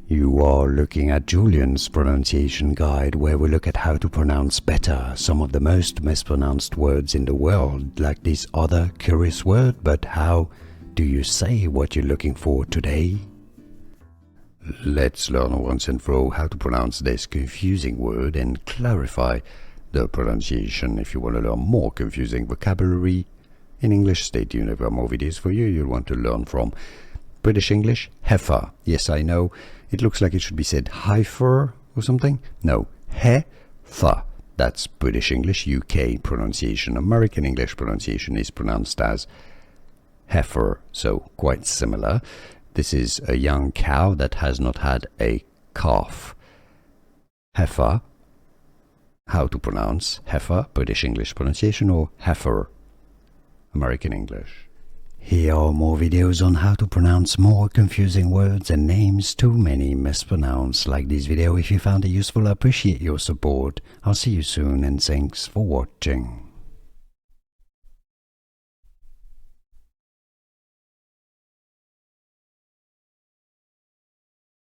You are looking at Julian's pronunciation guide, where we look at how to pronounce better some of the most mispronounced words in the world, like this other curious word. But how do you say what you're looking for today? Let's learn once and for all how to pronounce this confusing word and clarify the pronunciation. If you want to learn more confusing vocabulary in English, stay tuned. I've got more videos for you you'll want to learn from. British English, heifer. Yes, I know. It looks like it should be said heifer or something. No, heifer. That's British English, UK pronunciation. American English pronunciation is pronounced as heifer, so quite similar. This is a young cow that has not had a calf. Heifer. How to pronounce heifer, British English pronunciation, or heifer, American English. Here are more videos on how to pronounce more confusing words and names too many mispronounced. Like this video if you found it useful. I appreciate your support. I'll see you soon and thanks for watching.